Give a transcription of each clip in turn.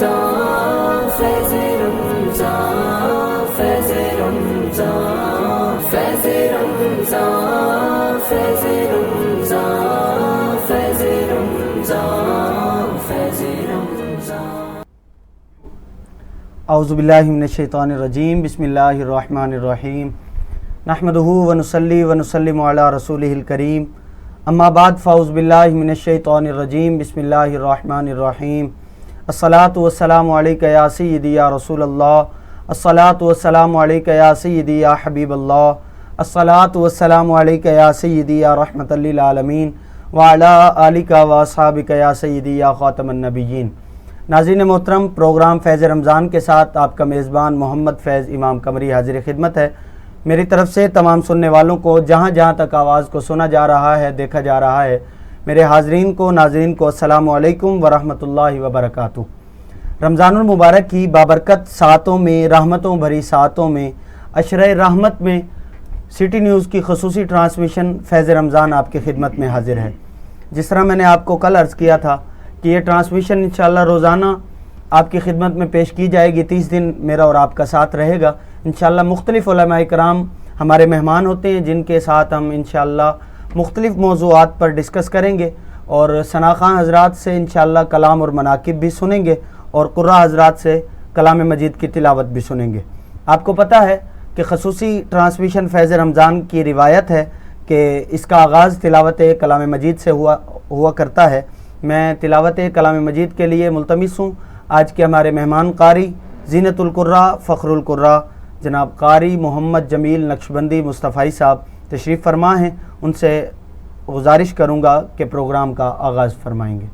رمضان فیض رمضان فیض رمضان فیض رمضان فیض رمضان فیض رمضان فیض رمضان اعوذ باللہ من الشیطان الرجیم بسم اللہ الرحمن الرحیم نحمدہ ونصلی ونسلم علی رسولہ الکریم اما بعد فاعوذ باللہ من الشیطان الرجیم بسم اللہ الرحمن الرحیم الصلاۃ والسلام علیکہ یا سیدی یا رسول اللہ الصلاۃ والسلام علیکہ یا سیدی یا حبیب اللہ الصلاۃ والسلام علیکہ یا سیدی یا رحمۃ للعالمین وعلی آلکہ واصحابکہ یا سیدی یا خاتم النبیین۔ ناظرین محترم، پروگرام فیض رمضان کے ساتھ آپ کا میزبان محمد فیض امام قمری حاضر خدمت ہے۔ میری طرف سے تمام سننے والوں کو جہاں جہاں تک آواز کو سنا جا رہا ہے، دیکھا جا رہا ہے، میرے حاضرین کو، ناظرین کو السلام علیکم ورحمۃ اللہ وبرکاتہ۔ رمضان المبارک کی بابرکت ساعتوں میں، رحمتوں بھری ساعتوں میں، عشرہ رحمت میں سٹی نیوز کی خصوصی ٹرانسمیشن فیض رمضان آپ کی خدمت میں حاضر ہے۔ جس طرح میں نے آپ کو کل عرض کیا تھا کہ یہ ٹرانسمیشن انشاءاللہ روزانہ آپ کی خدمت میں پیش کی جائے گی، 30 دن میرا اور آپ کا ساتھ رہے گا انشاءاللہ۔ مختلف علماء کرام ہمارے مہمان ہوتے ہیں جن کے ساتھ ہم انشاءاللہ مختلف موضوعات پر ڈسکس کریں گے، اور ثناخواں حضرات سے انشاءاللہ کلام اور مناقب بھی سنیں گے، اور قراء حضرات سے کلام مجید کی تلاوت بھی سنیں گے۔ آپ کو پتہ ہے کہ خصوصی ٹرانسمیشن فیض رمضان کی روایت ہے کہ اس کا آغاز تلاوت کلام مجید سے ہوا کرتا ہے۔ میں تلاوت کلام مجید کے لیے ملتمس ہوں آج کے ہمارے مہمان قاری زینت القراء فخر القراء جناب قاری محمد جمیل نقشبندی مصطفی صاحب تشریف فرما ہیں۔ ان سے گزارش کروں گا کہ پروگرام کا آغاز فرمائیں گے۔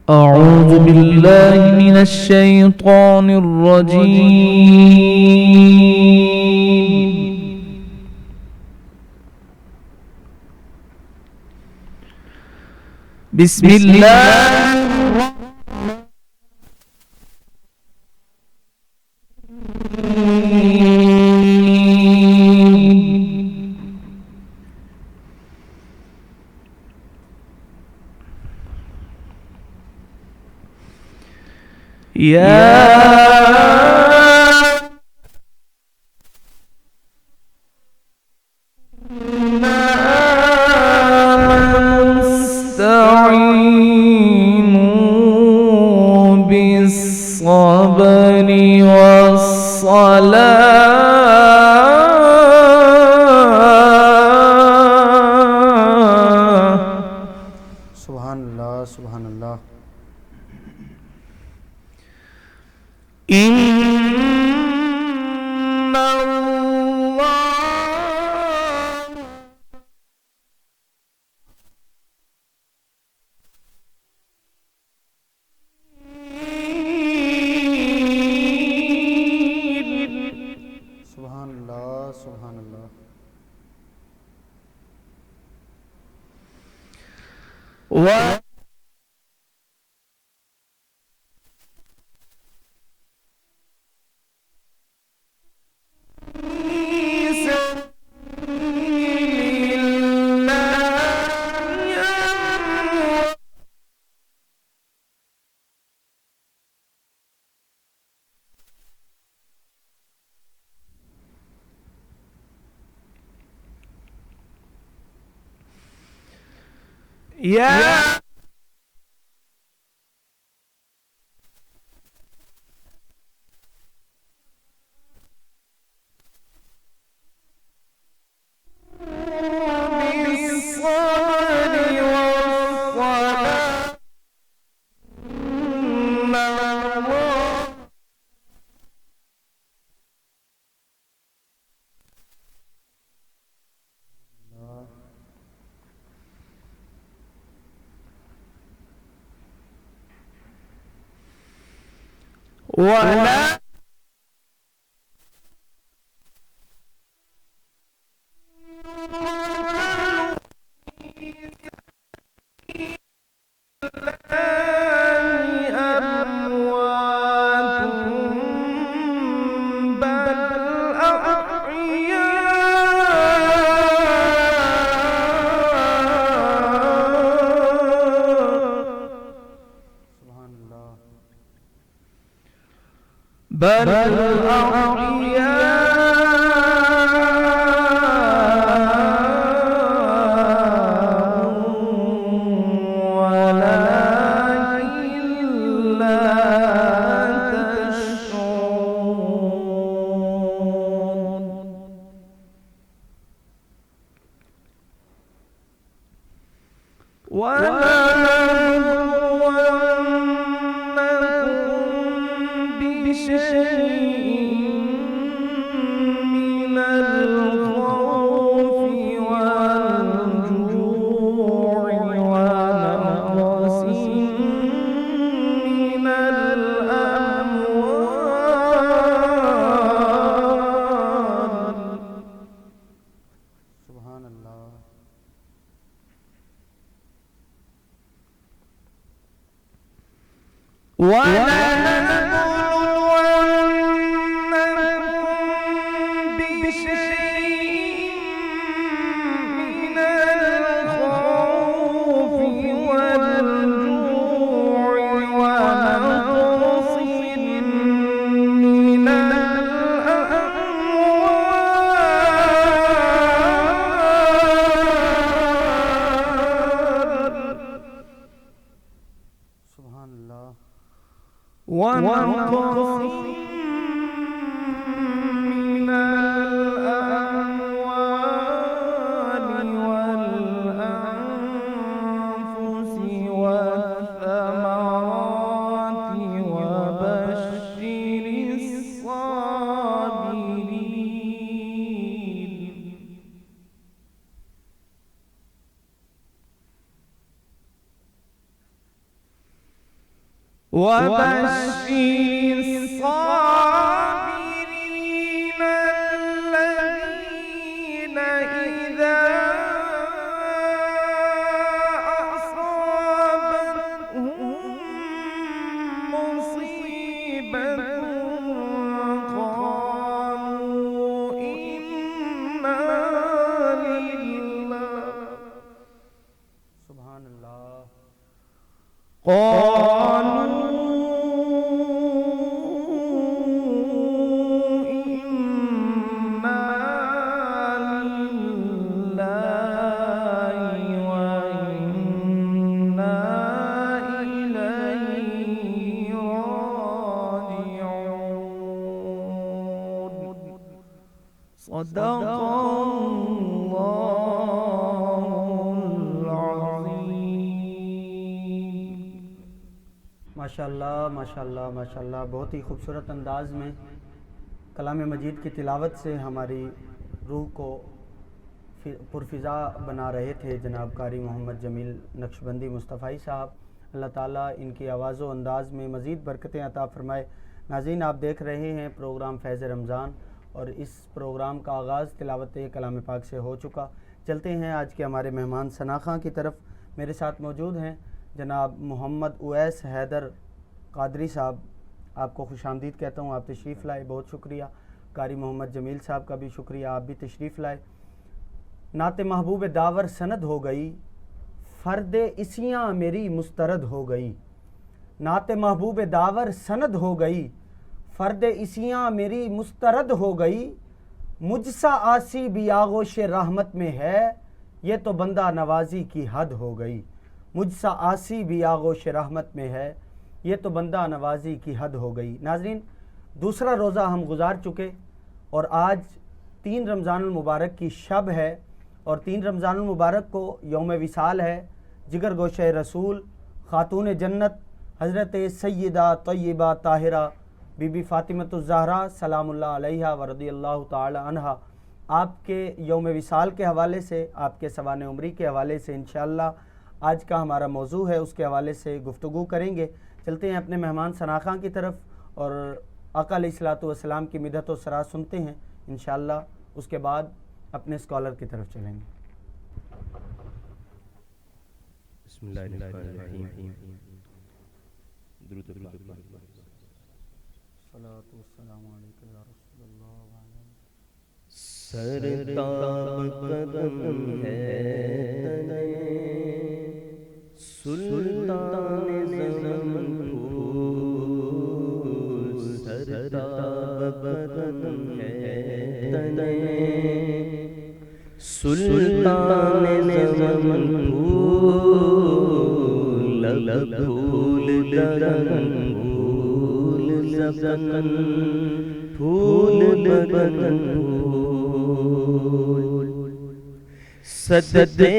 اعوذ باللہ من الشیطان الرجیم بسم اللہ بل أحياء ولكن لا تشعرون ولنبلونكم بشيء من الخوف والجوع ونقص من الأموال سبحان اللہ. ولنبلونكم بشيء من الخوف والجوع ونقص من الأموال سبحان اللہ. ونقص من الأموال والأنفس والثمرات وبشر الصابرين وبشر الصابرين الذين إذا أصابتهم مصيبة قالوا إنا لله سبحان اللہ. قالوا إنا لله وإنا إليه راجعون. صدق الله العظيم. ماشاءاللہ ماشاءاللہ ماشاءاللہ. بہت ہی خوبصورت انداز میں کلام مجید کی تلاوت سے ہماری روح کو پرفضا بنا رہے تھے جناب قاری محمد جمیل نقشبندی مصطفی صاحب. اللہ تعالیٰ ان کی آواز و انداز میں مزید برکتیں عطا فرمائے. ناظرین، آپ دیکھ رہے ہیں پروگرام فیض رمضان اور اس پروگرام کا آغاز تلاوت کلام پاک سے ہو چکا. چلتے ہیں آج کے ہمارے مہمان سناخواں کی طرف. میرے ساتھ موجود ہیں جناب محمد اویس حیدر قادری صاحب. آپ کو خوش آمدید کہتا ہوں. آپ تشریف لائے، بہت شکریہ. قاری محمد جمیل صاحب کا بھی شکریہ، آپ بھی تشریف لائے. نعت محبوب داور سند ہو گئی، فرد اسیاں میری مسترد ہو گئی. نعت محبوب داور سند ہو گئی، فرد اسیاں میری مسترد ہو گئی. مجھ سا آسی بھی آغوش رحمت میں ہے، یہ تو بندہ نوازی کی حد ہو گئی. مجھ سا آسی بھی آغوش رحمت میں ہے، یہ تو بندہ نوازی کی حد ہو گئی. ناظرین، دوسرا روزہ ہم گزار چکے اور آج 3 رمضان المبارک کی شب ہے اور 3 رمضان المبارک کو یوم وصال ہے. جگر گوشہ رسول خاتون جنت حضرت سیدہ طیبہ طاہرہ بی بی فاطمۃ الزہرا سلام اللہ علیہا و رضی اللہ تعالی عنہا. آپ کے یوم وصال کے حوالے سے، آپ کے سوانح عمری کے حوالے سے انشاءاللہ آج کا ہمارا موضوع ہے، اس کے حوالے سے گفتگو کریں گے. چلتے ہیں اپنے مہمان سناخواں کی طرف اور آقا علیہ الصلوۃ والسلام کی مدحت و ثنا سنتے ہیں انشاءاللہ. اس کے بعد اپنے اسکالر کی طرف چلیں گے. بسم اللہ الرحمن الرحیم. درود پاک. صلاۃ والسلام علیکم یا رسول اللہ وعلیہ سرتاب قدم ہے تنے سلطان زمن کو، سرتاب سلطان زمن پھول لب پھول درن پھول زبن پھول بدن پھول صددے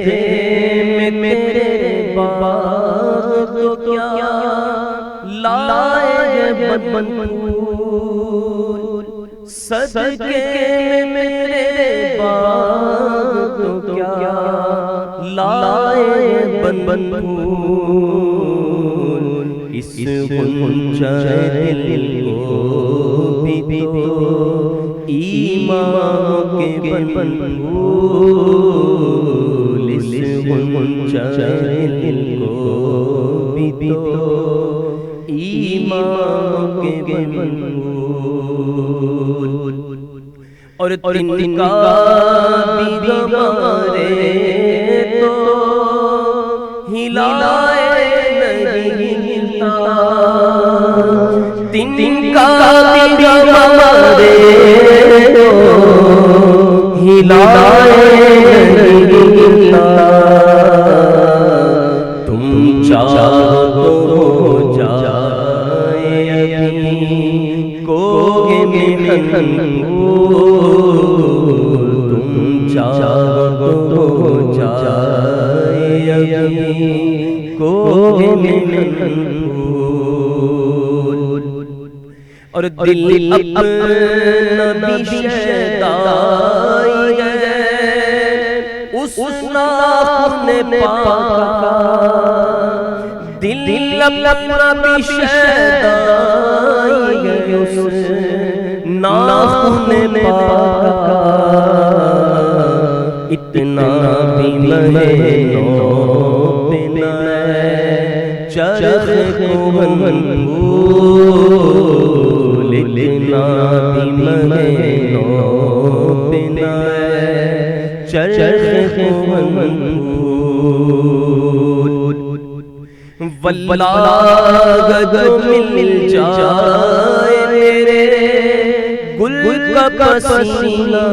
میں میرے باغ تو کیا لائے بدن پھول صدقے میں میرے باغ تو کیا لائے بدن پھول اس غنچہ دل کو بھی تو ایمان کے بدن پھول اس غنچہ دل کو بھی تو ایمان کے بدن پھول اور تن کا بھی گوارے تو ہلائے نہیں ہلتا تن کا بھی گوارے تو ہلائے نہیں ہلتا تم چاہو تو جائے کو محن تم چاہو تو جائے کو محن اور دل اپنا بھی شیدائی ہے اس ناخن پاکا دل اپنا بھی شیدائی ہے اس ناخن پاکا اتنا بھی مہینوں پہ نہ چرخ کو بن پھول اتنا بھی مہینوں پہ نہ چرخ کو بن پھول واللہ جو مل جائے میرے گل کا پسینہ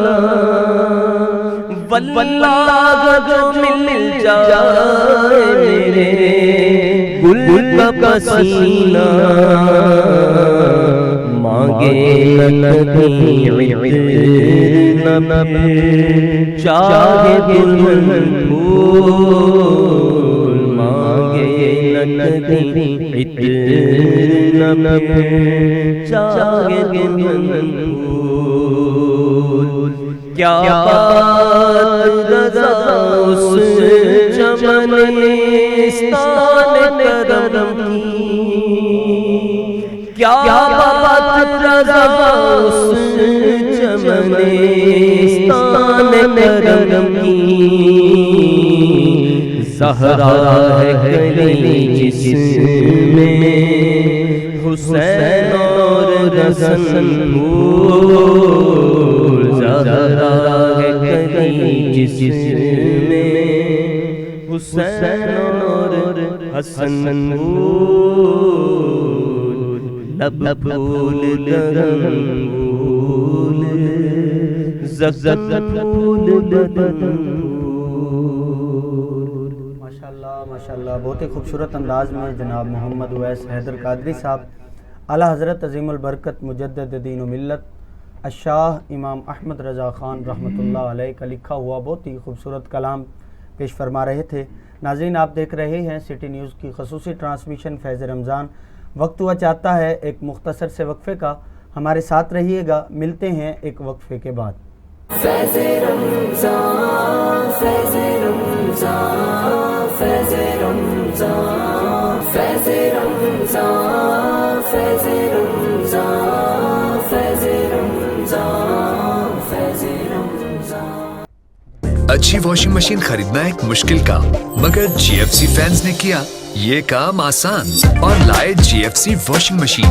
واللہ جو مل جائے میرے گل کا پسینہ مانگے نہ کہیں عطر نہ چاہے دلہن پھول مانگے نہ کہیں عطر نہ چاہے دلہن پھول کیا بات رضا اس چمنستان کرم کی کیا بات رضا اس چمنستان کرم کی زہرا ہے گلی جس میں حسین اور رسن پھول زہرا ہے گلی جس میں حسین اور حسن پھول لب پھول درن پھول زغن پھول بدن ماشاءاللہ بہت ہی خوبصورت انداز میں جناب محمد اویس حیدر قادری صاحب اعلیٰ حضرت عظیم البرکت مجدد دین و ملت الشاہ امام احمد رضا خان رحمۃ اللہ علیہ کا لکھا ہوا بہت ہی خوبصورت کلام پیش فرما رہے تھے۔ ناظرین آپ دیکھ رہے ہیں سٹی نیوز کی خصوصی ٹرانسمیشن فیض رمضان۔ وقت ہوا چاہتا ہے ایک مختصر سے وقفے کا، ہمارے ساتھ رہیے گا، ملتے ہیں ایک وقفے کے بعد۔ فیض رمضان فیض رمضان فیض رمضان فیض رمضان فیض رمضان فیض رمضان فیض رمضان۔ اچھی واشنگ مشین خریدنا ایک مشکل کام، مگر جی ایف سی فینز نے کیا یہ کام آسان اور لائے G F C washing machine.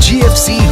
GFC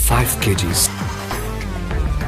5 kgs।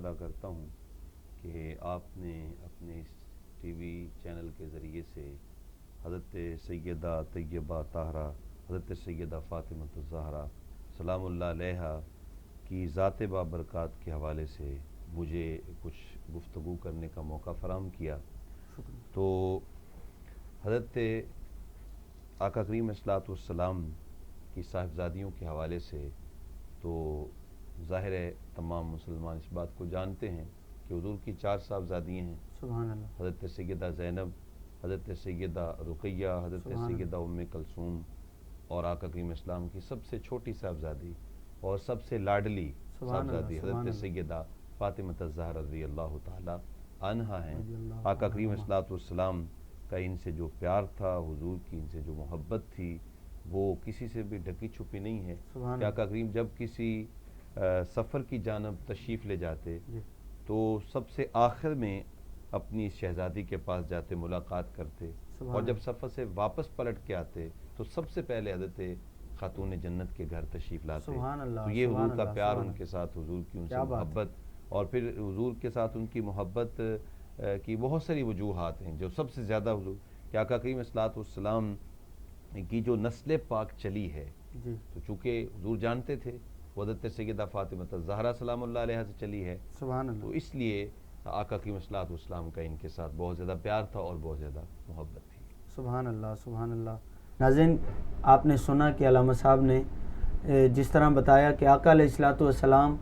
ادا کرتا ہوں کہ آپ نے اپنے اس ٹی وی چینل کے ذریعے سے حضرت سیدہ طیبہ طاہرہ حضرت سیدہ فاطمہ الزہرا سلام اللہ علیہا کی ذات بابرکات کے حوالے سے مجھے کچھ گفتگو کرنے کا موقع فراہم کیا. تو حضرت آقا کریم صلی والسلام کی صاحبزادیوں کے حوالے سے تو ظاہر ہے تمام مسلمان اس بات کو جانتے ہیں کہ حضور کی 4 صاحبزادیاں ہیں. سبحان اللہ. حضرت سیدہ زینب، حضرت سیدہ رقیہ، حضرت سیدہ ام کلثوم اور آقا کریم اسلام کی سب سے چھوٹی صاحبزادی اور سب سے لاڈلی صاحبزادی حضرت سیدہ فاطمہ الزہرا رضی اللہ تعالی عنہا ہیں. آقا کریم والسلام کا ان سے جو پیار تھا، حضور کی ان سے جو محبت تھی، وہ کسی سے بھی ڈھکی چھپی نہیں ہے. کہ آقا کریم جب کسی سفر کی جانب تشریف لے جاتے تو سب سے آخر میں اپنی شہزادی کے پاس جاتے، ملاقات کرتے، اور جب سفر سے واپس پلٹ کے آتے تو سب سے پہلے حضرت خاتون جنت کے گھر تشریف لاتے. تو یہ حضور کا پیار ان کے ساتھ، حضور کی ان سے محبت، اور پھر حضور کے ساتھ ان کی محبت کی بہت ساری وجوہات ہیں. جو سب سے زیادہ حضور کہ آقا کریم صلی اللہ علیہ وسلم کی جو نسل پاک چلی ہے، تو چونکہ حضور جانتے تھے وہ حضرت سیدہ فاطمہ الزہرا سلام اللہ علیہ سے چلی ہے، تو اس لیے آقا کریم صلی اللہ علیہ وسلم کا ان کے ساتھ بہت زیادہ پیار تھا اور بہت زیادہ محبت تھی. سبحان اللہ، سبحان اللہ. ناظرین، آپ نے سنا کہ علامہ صاحب نے جس طرح بتایا کہ آقا علیہ الصلوۃ والسلام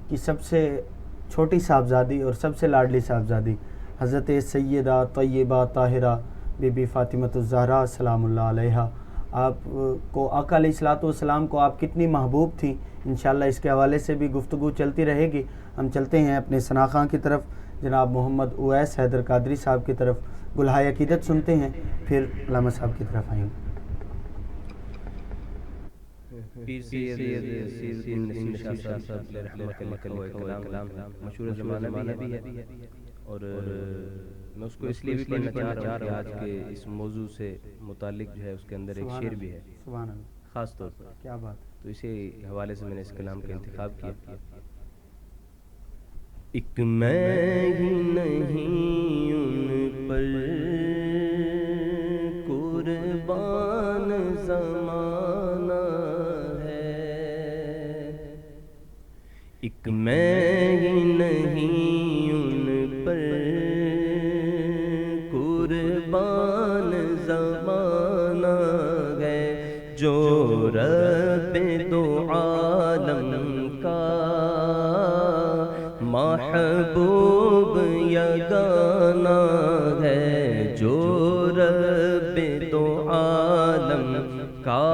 کی سب سے چھوٹی صاحبزادی اور سب سے لاڈلی صاحبزادی حضرت سیدہ طیبہ طاہرہ بی بی فاطمہ الزہرا سلام اللہ علیہا، آپ کو آقا علیہ الصلوۃ والسلام کو آپ کتنی محبوب تھیں. انشاءاللہ اس کے حوالے سے بھی گفتگو چلتی رہے گی. ہم چلتے ہیں اپنے ثناخواں کی طرف، جناب محمد اویس حیدر قادری صاحب کی طرف. گلہائے عقیدت سنتے ہیں، پھر علامہ صاحب کی طرف آئیں گے. پیر سید شاہ صاحب رحمۃ اللہ کلام مشہور زمانہ بھی ہے، اور میں اس کو اس لیے بھی پڑھنا چاہ رہا ہوں آج کے اس موضوع سے متعلق جو ہے اس کے اندر ایک شعر بھی ہے خاص طور پر. کیا بات. تو اسی حوالے سے میں نے اس کلام کا انتخاب کیا. ایک میں ہی نہیں ان پر قربان زمانہ ہے، ایک میں ہی نہیں ان پر قربان زمانہ ہے، جو رب دو عالم کا محبوب یگانہ ہے، جو رب دو عالم کا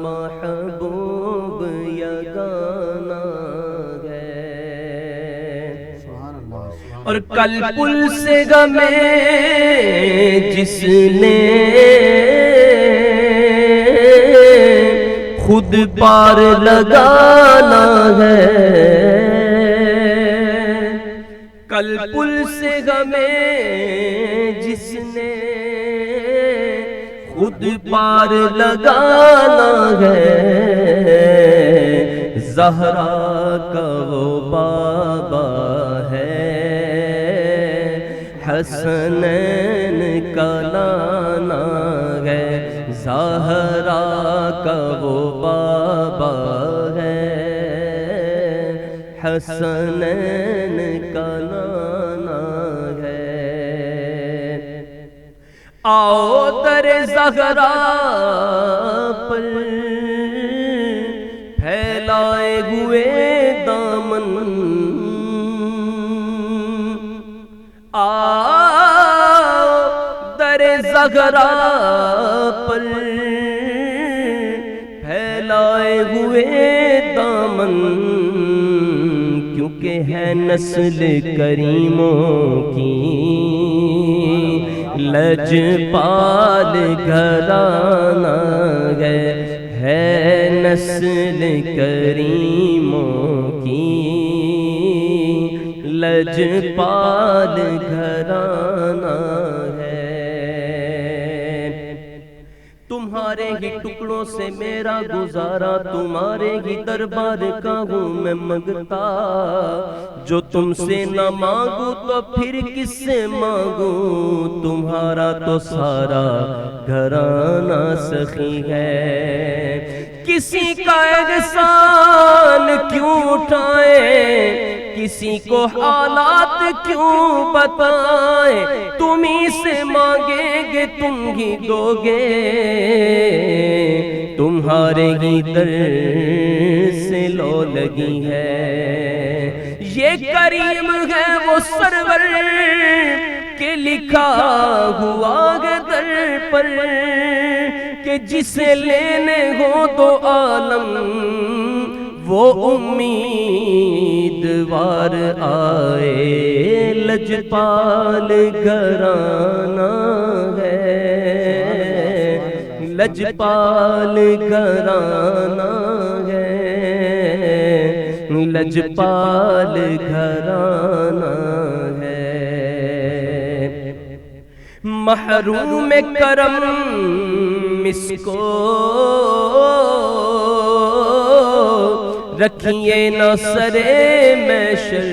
محبوب یگانہ ہے. اور کل پل سے غمیں جس نے خود پار لگانا ہے، کل پل سے غمیں جس نے خود پار لگانا ہے، زہرا کا وہ بابا ہے، حسنین کا نانا ہے، زہرا کا وہ بابا ہے، حسنین کا نانا ہے. آؤ در زہرا پر پھیلائے ہوئے دامن، آؤ در زہرا پر پھیلائے ہوئے دامن، کیونکہ ہے نسل کریموں کی لجپال گھرانہ ہے نسل کریموں کی لجپال گھرانہ ہے. تمہارے تمہارے ہی ٹکڑوں سے میرا گزارا، تمہارے ہی دربار کا ہوں میں منگتا، جو تم سے نہ مانگوں تو پھر کس سے مانگوں، تمہارا تو سارا گھرانہ سخی ہے، کسی کا احسان کیوں اٹھائیں، کسی کو حالات کیوں بتائیں، تم ہی سے مانگیں گے تم ہی دو گے، تمہارے ہی در سے لو لگی ہے، یہ کریم ہے وہ سرور کہ لکھا ہوا ہے در پر، کہ جسے لینے ہو تو عالم وہ امیدوار آئے، لجپال گھرانہ ہے، لجپال گھرانہ ہے، لجپال گھرانہ ہے، محروم کرم اس کو رکھیے نہ سرے محشر،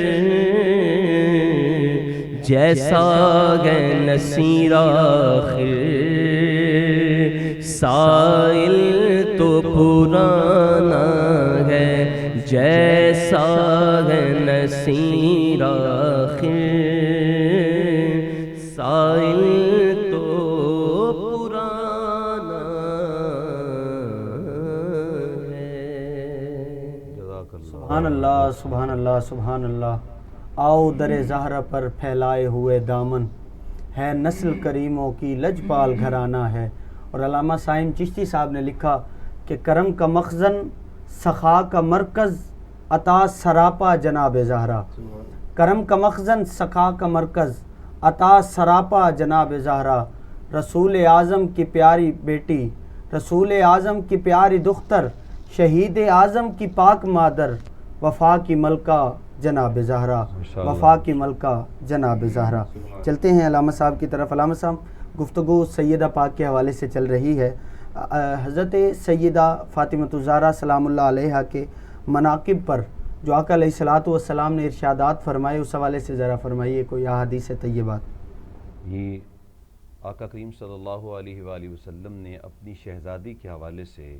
جیسا ہے نصیر آخر سائل تو پرانا ہے، جیسا ہے نصیر آخر سائل تو پرانا ہے۔ سبحان اللہ سبحان اللہ سبحان اللہ۔ آؤ در زہرہ پر پھیلائے ہوئے دامن، ہے نسل کریموں کی لجپال گھرانہ ہے۔ اور علامہ سائم چشتی صاحب نے لکھا کہ کرم کا مخزن، سخا کا مرکز، عطا سراپا جناب زہرا۔ کرم کا مخزن، سخا کا مرکز، عطا سراپا جناب زہرا، رسول اعظم کی پیاری بیٹی، رسول اعظم کی پیاری دختر، شہید اعظم کی پاک مادر، وفا کی ملکہ جناب زہرا، وفا کی ملکہ جناب زہرا۔ چلتے ہیں علامہ صاحب کی طرف۔ علامہ صاحب، گفتگو سیدہ پاک کے حوالے سے چل رہی ہے۔ حضرت سیدہ فاطمۃ الزہرا سلام اللہ علیہا کے مناقب پر جو آقا علیہ الصلوۃ والسلام نے ارشادات فرمائے، اس حوالے سے ذرا فرمائیے کوئی احادیث طیبات۔ یہ آقا کریم صلی اللہ علیہ وآلہ وسلم نے اپنی شہزادی کے حوالے سے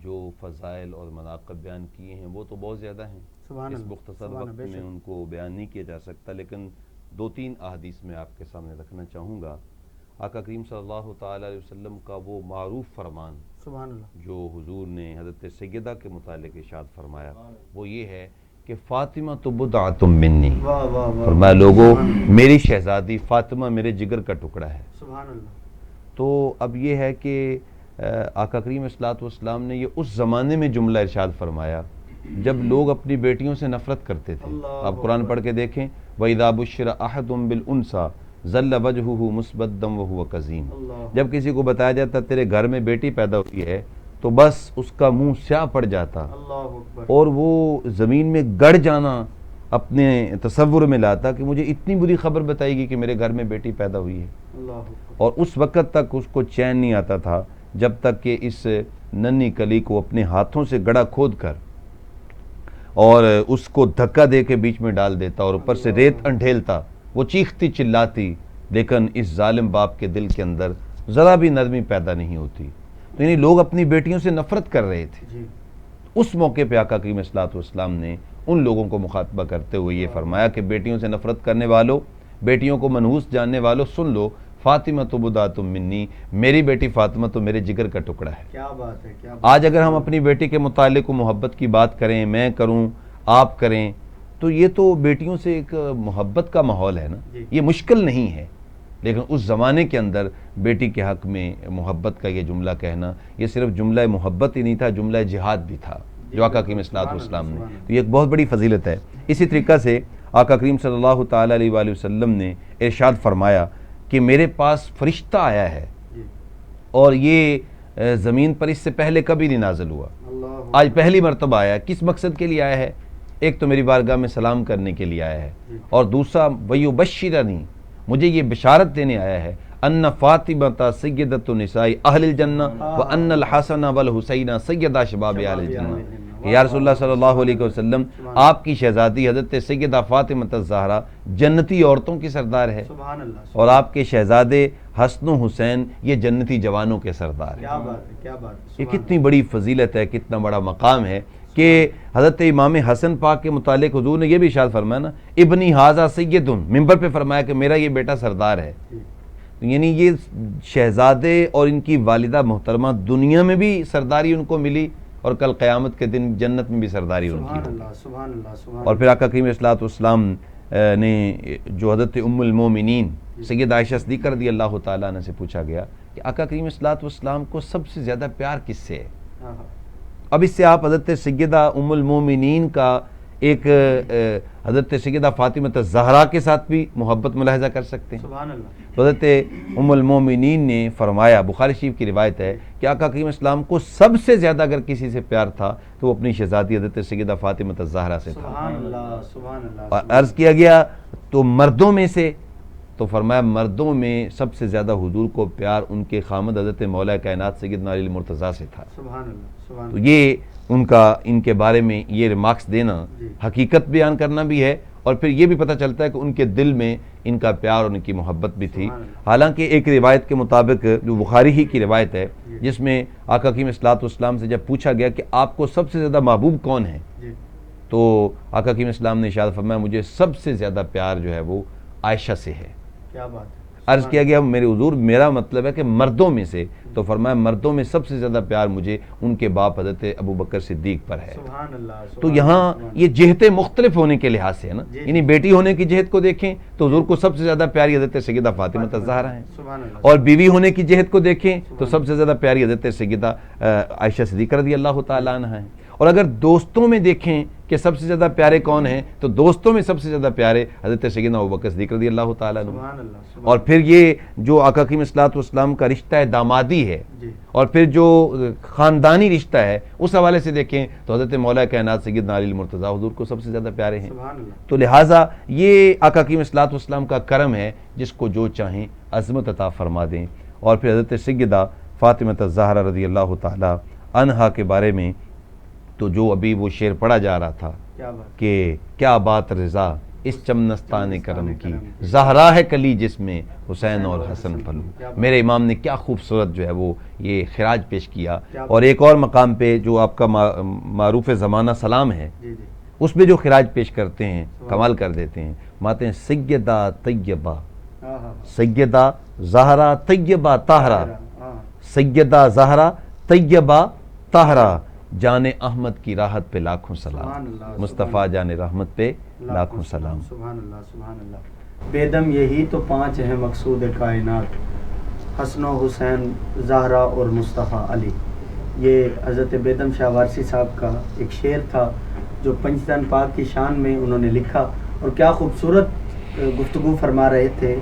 جو فضائل اور مناقب بیان کیے ہیں وہ تو بہت زیادہ ہیں، اس مختصر وقت میں ان کو بیان نہیں کیا جا سکتا، لیکن دو تین احادیث میں آپ کے سامنے رکھنا چاہوں گا۔ آقا کریم صلی اللہ تعالیٰ علیہ وسلم کا وہ معروف فرمان سبحان اللہ جو حضور نے حضرت سیدہ کے متعلق ارشاد فرمایا، وہ یہ ہے کہ فاطمہ تو بضعۃ منی، فرمایا لوگوں میری شہزادی فاطمہ میرے جگر کا ٹکڑا ہے۔ سبحان اللہ۔ تو اب یہ ہے کہ آقا کریم صلی اللہ علیہ وسلم نے یہ اس زمانے میں جملہ ارشاد فرمایا جب لوگ اپنی بیٹیوں سے نفرت کرتے تھے۔ آپ قرآن پڑھ کے دیکھیں، وَإِذَا بُشِّرَ أَحَدٌ بِالْأُنْثَىٰ ظَلَّ وَجْهُهُ مُسْوَدًّا وَهُوَ كَظِيمٌ، جب کسی کو بتایا جاتا تیرے گھر میں بیٹی پیدا ہوئی ہے تو بس اس کا منہ سیاہ پڑ جاتا اور وہ زمین میں گڑ جانا اپنے تصور میں لاتا کہ مجھے اتنی بری خبر بتائی گی کہ میرے گھر میں بیٹی پیدا ہوئی ہے، اور اس وقت تک اس کو چین نہیں آتا تھا جب تک کہ اس ننھی کلی کو اپنے ہاتھوں سے گڑا کھود کر اور اس کو دھکا دے کے بیچ میں ڈال دیتا اور اوپر سے ریت انڈھیلتا، وہ چیختی چلاتی، لیکن اس ظالم باپ کے دل کے اندر ذرا بھی نرمی پیدا نہیں ہوتی۔ تو یعنی لوگ اپنی بیٹیوں سے نفرت کر رہے تھے۔ اس موقع پہ آقا کریم صلی اللہ علیہ وسلم نے ان لوگوں کو مخاطبہ کرتے ہوئے یہ فرمایا کہ بیٹیوں سے نفرت کرنے والوں، بیٹیوں کو منحوس جاننے والوں، سن لو فاطمہ تو بضعۃ منی، میری بیٹی فاطمہ تو میرے جگر کا ٹکڑا ہے۔ کیا بات ہے، کیا بات۔ آج اگر ہم اپنی بیٹی کے متعلق محبت کی بات کریں، میں کروں، آپ کریں، تو یہ تو بیٹیوں سے ایک محبت کا ماحول ہے نا، یہ مشکل نہیں ہے، لیکن اس زمانے کے اندر بیٹی کے حق میں محبت کا یہ جملہ کہنا، یہ صرف جملہ محبت ہی نہیں تھا، جملہ جہاد بھی تھا جو آقا کریم صلی اللہ علیہ وسلم نے، تو یہ ایک بہت بڑی فضیلت ہے۔ اسی طریقہ سے آقا کریم صلی اللہ تعالیٰ علیہ وآلہ وسلم نے ارشاد فرمایا کہ میرے پاس فرشتہ آیا ہے اور یہ زمین پر اس سے پہلے کبھی نہیں نازل ہوا، آج پہلی مرتبہ آیا ہے۔ کس مقصد کے لیے آیا ہے؟ ایک تو میری بارگاہ میں سلام کرنے کے لیے آیا ہے، اور دوسرا وَيُبَشِّرَنِي، مجھے یہ بشارت دینے آیا ہے ان فاطمۃ سیدۃ النساء اہل الجنہ وان الحسن والحسین سیدہ شباب اہل الجنہ، کہ یا رسول اللہ صلی اللہ علیہ وسلم آپ کی شہزادی حضرت سیدہ فاطمۃ الزہرا جنتی عورتوں کی سردار ہے، اور آپ کے شہزادے حسن و حسین یہ جنتی جوانوں کے سردار ہیں۔ کیا بات، یہ کتنی بڑی فضیلت ہے، کتنا بڑا مقام ہے کہ حضرت امام حسن پاک کے متعلق حضور نے یہ بھی ارشاد فرمایا نا، ابنی ھذا سید، ممبر پہ فرمایا کہ میرا یہ بیٹا سردار ہے۔ یعنی یہ شہزادے اور ان کی والدہ محترمہ دنیا میں بھی سرداری ان کو ملی، اور کل قیامت کے دن جنت میں بھی سرداری ان کی ہوگی۔ اور پھر آقا کریم علیہ الصلوۃ والسلام نے جو حضرت ام المومنین سید عائشہ صدیقہ رضی اللہ تعالیٰ عنہ سے پوچھا گیا کہ آقا کریم علیہ الصلوۃ والسلام کو سب سے زیادہ پیار کس سے ہے؟ اب اس سے آپ حضرت سیدہ ام المومنین کا ایک حضرت سیدہ فاطمہ الزہرا کے ساتھ بھی محبت ملاحظہ کر سکتے ہیں۔ تو حضرت ام المومنین نے فرمایا، بخاری شریف کی روایت ہے کہ آقا کریم اسلام کو سب سے زیادہ اگر کسی سے پیار تھا تو وہ اپنی شہزادی حضرت سیدہ فاطمہ الزہرا سے تھا۔ اور عرض کیا گیا تو مردوں میں سے، تو فرمایا مردوں میں سب سے زیادہ حضور کو پیار ان کے خامد حضرت مولا کائنات سیدنا علی المرتضیٰ سے تھا۔ تو یہ ان کا ان کے بارے میں یہ ریمارکس دینا حقیقت بیان کرنا بھی ہے، اور پھر یہ بھی پتہ چلتا ہے کہ ان کے دل میں ان کا پیار اور ان کی محبت بھی تھی۔ حالانکہ ایک روایت کے مطابق جو بخاری ہی کی روایت ہے، جس میں آقا کریم صلی اللہ علیہ وسلم سے جب پوچھا گیا کہ آپ کو سب سے زیادہ محبوب کون ہے، تو آقا کریم اسلام نے ارشاد فرمایا مجھے سب سے زیادہ پیار جو ہے وہ عائشہ سے ہے۔ کیا بات ہے۔ عرض کیا گیا میرے حضور میرا مطلب ہے کہ مردوں میں سے، تو فرمایا مردوں میں سب سے زیادہ پیار مجھے ان کے باپ حضرت ابو بکر صدیق پر ہے۔ تو یہاں یہ جہتیں مختلف ہونے کے لحاظ سے ہے نا، یعنی بیٹی ہونے کی جہت کو دیکھیں تو حضور کو سب سے زیادہ پیاری حضرت سیدہ فاطمہ الزہرا ہیں، اور بیوی ہونے کی جہت کو دیکھیں تو سب سے زیادہ پیاری حضرت سیدہ عائشہ صدیقہ رضی اللہ تعالیٰ عنہ ہیں۔ اور اگر دوستوں میں دیکھیں کہ سب سے زیادہ پیارے کون ہیں، تو دوستوں میں سب سے زیادہ پیارے حضرت سیدنا ابوبکر صدیق رضی اللہ تعالیٰ عنہ۔ اور پھر یہ جو آقا کریم صلی اللہ علیہ وسلم کا رشتہ ہے دامادی ہے، اور پھر جو خاندانی رشتہ ہے اس حوالے سے دیکھیں تو حضرت مولا کائنات سیدنا علی المرتضیٰ حضور کو سب سے زیادہ پیارے ہیں۔ تو لہٰذا یہ آقا کریم صلی اللہ علیہ وسلم کا کرم ہے جس کو جو چاہیں عظمت عطا فرما دیں۔ اور پھر حضرت سیدہ فاطمہ الزہرا رضی اللہ تعالیٰ عنہا کے بارے میں تو جو ابھی وہ شعر پڑھا جا رہا تھا کہ کیا بات رضا اس چمنستان کرم کی، زہرا ہے کلی جس میں حسین اور حسن پھلو۔ میرے امام نے کیا خوبصورت جو ہے وہ یہ خراج پیش کیا۔ اور ایک اور مقام پہ جو آپ کا معروف زمانہ سلام ہے، اس میں جو خراج پیش کرتے ہیں کمال کر دیتے ہیں، ماتے ہیں سیدہ طیبہ، سیدہ زہرا طیبہ طاہرہ، سیدہ زہرا طیبہ طاہرہ، جان احمد کی راحت پہ لاکھوں سلام، مصطفیٰ جان رحمت پہ لاکھوں سلام۔ سبحان اللہ سبحان اللہ۔ بیدم یہی تو پانچ ہیں مقصود کائنات، حسن و حسین، زہرا اور مصطفیٰ علی۔ یہ حضرت بیدم شاہ وارسی صاحب کا ایک شعر تھا جو پنجتن پاک کی شان میں انہوں نے لکھا، اور کیا خوبصورت گفتگو فرما رہے تھے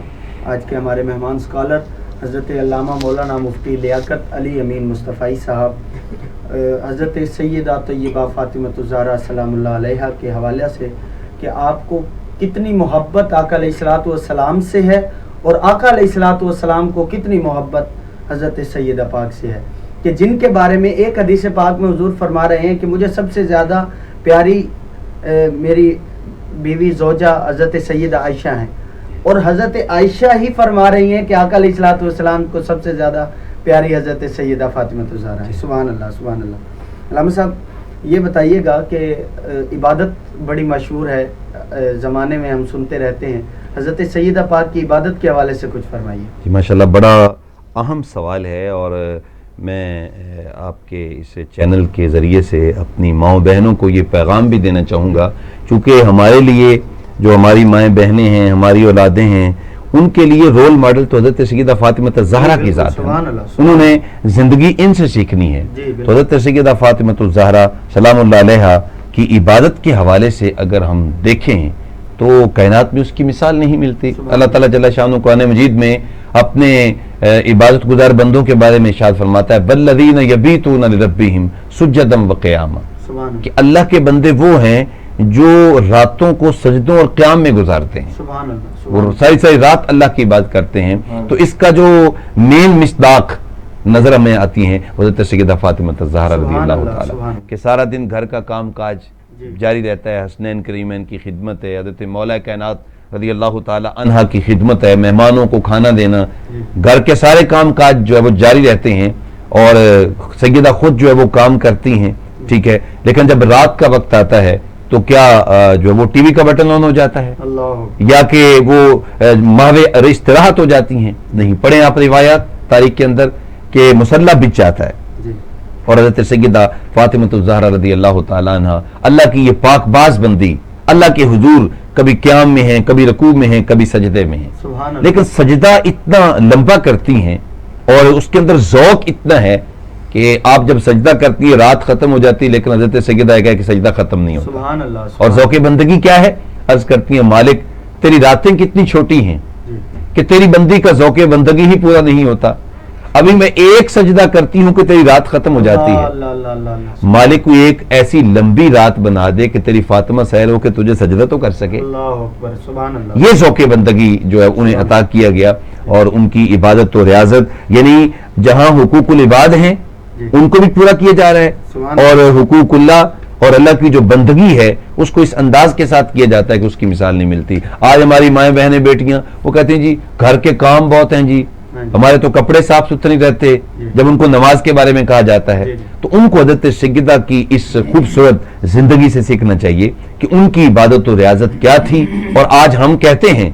آج کے ہمارے مہمان اسکالر حضرت علامہ مولانا مفتی لیاقت علی امین مصطفی صاحب حضرت سیدہ طیبہ فاطمہ الزہرا سلام اللہ علیہا کے حوالے سے کہ آپ کو کتنی محبت آقا علیہ الصلوۃ والسلام سے ہے، اور آقا علیہ الصلوۃ والسلام کو کتنی محبت حضرت سیدہ پاک سے ہے، کہ جن کے بارے میں ایک حدیث پاک میں حضور فرما رہے ہیں کہ مجھے سب سے زیادہ پیاری میری بیوی زوجہ حضرت سیدہ عائشہ ہیں، اور حضرت عائشہ ہی فرما رہی ہیں کہ آقا علیہ الصلوۃ والسلام کو سب سے زیادہ پیاری حضرت سیدہ فاطمہ الزہرا ہے۔ سبحان اللہ سبحان اللہ۔ علامہ صاحب یہ بتائیے گا کہ عبادت بڑی مشہور ہے، زمانے میں ہم سنتے رہتے ہیں، حضرت سیدہ پاک کی عبادت کے حوالے سے کچھ فرمائیے۔ جی ماشاءاللہ بڑا اہم سوال ہے، اور میں آپ کے اس چینل کے ذریعے سے اپنی ماؤں بہنوں کو یہ پیغام بھی دینا چاہوں گا، چونکہ ہمارے لیے جو ہماری مائیں بہنیں ہیں، ہماری اولادیں ہیں، ان کے لیے رول ماڈل تو حضرت سیدہ فاطمہ الزہرا کی ذات ہے، انہوں نے زندگی ان سے سیکھنی ہے۔ تو حضرت سیدہ فاطمہ الزہرا سلام اللہ علیہا کی عبادت کے حوالے سے اگر ہم دیکھیں تو کائنات میں اس کی مثال نہیں ملتی۔ اللہ تعالیٰ جل شانہ قرآن مجید میں اپنے عبادت گزار بندوں کے بارے میں ارشاد فرماتا ہے والذین یبیتون لربہم سجدا وقیاما، کہ اللہ کے بندے وہ ہیں جو راتوں کو سجدوں اور قیام میں گزارتے ہیں۔ وہ ساری ساری رات اللہ کی عبادت کرتے ہیں. تو اس کا جو مین مصداق نظر ہمیں آتی ہیں حضرت سیدہ فاطمہ الزہرا رضی اللہ تعالیٰ کہ سارا دن گھر کا کام کاج جاری رہتا ہے, حسنین کریمین کی خدمت ہے, حضرت مولا کائنات رضی اللہ تعالیٰ عنہ کی خدمت ہے, مہمانوں کو کھانا دینا, گھر کے سارے کام کاج جو ہے وہ جاری رہتے ہیں اور سیدہ خود جو ہے وہ کام کرتی ہیں, ٹھیک ہے. لیکن جب رات کا وقت آتا ہے تو کیا جو ہے وہ ٹی وی کا بٹن آن ہو جاتا ہے یا کہ وہ ماوے استراحت ہو جاتی ہیں؟ نہیں. پڑھیں آپ روایات تاریخ کے اندر کہ مسلح بچ جاتا ہے اور حضرت سیدہ فاطمہ الزہرا رضی اللہ تعالیٰ عنہ اللہ کی یہ پاک باز بندی اللہ کے حضور کبھی قیام میں ہیں, کبھی رکوع میں ہیں, کبھی سجدے میں ہیں, لیکن سجدہ اتنا لمبا کرتی ہیں اور اس کے اندر ذوق اتنا ہے کہ آپ جب سجدہ کرتی ہے رات ختم ہو جاتی ہے لیکن حضرت سیدہ ہے کہ سجدہ ختم نہیں ہوتا. اور ذوق بندگی کیا ہے؟ عرض کرتی ہیں مالک تیری راتیں کتنی چھوٹی ہیں کہ تیری بندی کا ذوق بندگی ہی پورا نہیں ہوتا. ابھی میں ایک سجدہ کرتی ہوں کہ تیری رات ختم ہو جاتی ہے. مالک کوئی ایک ایسی لمبی رات بنا دے کہ تیری فاطمہ سحر ہو کہ تجھے سجدہ تو کر سکے. یہ ذوق بندگی جو ہے انہیں عطا کیا گیا اور ان کی عبادت و ریاضت یعنی جہاں حقوق العباد ہیں ان کو بھی پورا کیا جا رہا ہے اور حقوق اللہ اور اللہ کی جو بندگی ہے اس کو اس انداز کے ساتھ کیا جاتا ہے کہ اس کی مثال نہیں ملتی. آج ہماری مائیں بہنیں بیٹیاں وہ کہتی ہیں جی گھر کے کام بہت ہیں جی, ہمارے تو کپڑے صاف ستھرے رہتے. جب ان کو نماز کے بارے میں کہا جاتا ہے تو ان کو حضرت سیدہ کی اس خوبصورت زندگی سے سیکھنا چاہیے کہ ان کی عبادت و ریاضت کیا تھی. اور آج ہم کہتے ہیں,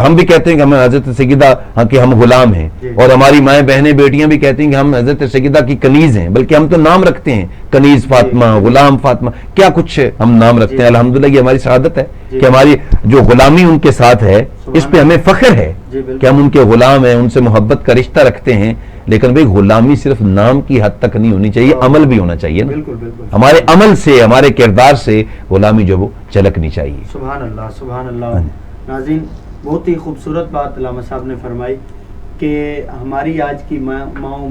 ہم بھی کہتے ہیں کہ ہم حضرت سیدہ کہ ہم غلام ہیں اور ہماری مائیں بہنیں بیٹیاں بھی کہتی ہیں کہ ہم حضرت سیدہ کی کنیز ہیں, بلکہ ہم تو نام رکھتے ہیں کنیز فاطمہ, غلام فاطمہ, کیا کچھ ہم نام رکھتے ہیں. الحمدللہ یہ ہماری سعادت ہے کہ ہماری جو غلامی ان کے ساتھ ہے اس پہ ہمیں فخر ہے کہ ہم ان کے غلام ہیں, ان سے محبت کا رشتہ رکھتے ہیں. لیکن بھئی غلامی صرف نام کی حد تک نہیں ہونی چاہیے, عمل بھی ہونا چاہیے نا. ہمارے عمل سے, ہمارے کردار سے غلامی جو وہ جھلکنی چاہیے. سبحان اللہ سبحان اللہ. ناظرین بہت ہی خوبصورت بات علامہ صاحب نے فرمائی کہ ہماری آج کی ماؤں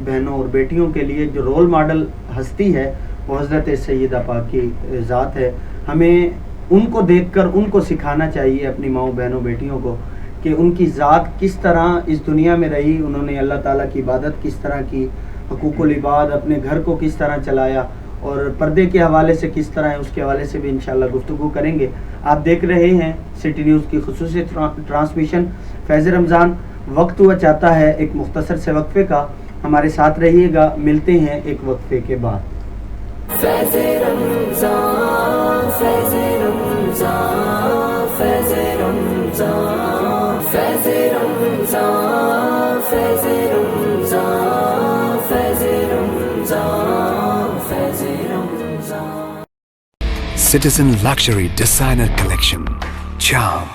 بہنوں اور بیٹیوں کے لیے جو رول ماڈل ہستی ہے وہ حضرت سیدہ پاک کی ذات ہے. ہمیں ان کو دیکھ کر ان کو سکھانا چاہیے اپنی ماؤں بہنوں بیٹیوں کو کہ ان کی ذات کس طرح اس دنیا میں رہی, انہوں نے اللہ تعالیٰ کی عبادت کس طرح کی, حقوق العباد اپنے گھر کو کس طرح چلایا اور پردے کے حوالے سے کس طرح ہے, اس کے حوالے سے بھی انشاءاللہ گفتگو کریں گے. آپ دیکھ رہے ہیں سٹی نیوز کی خصوصی ٹرانسمیشن فیض رمضان. وقت ہوا چاہتا ہے ایک مختصر سے وقفے کا, ہمارے ساتھ رہیے گا, ملتے ہیں ایک وقفے کے بعد. Faiz Ramzan Faiz Ramzan Faiz Ramzan Faiz Ramzan Faiz Ramzan Faiz Ramzan Faiz Ramzan. Citizen luxury designer collection charm,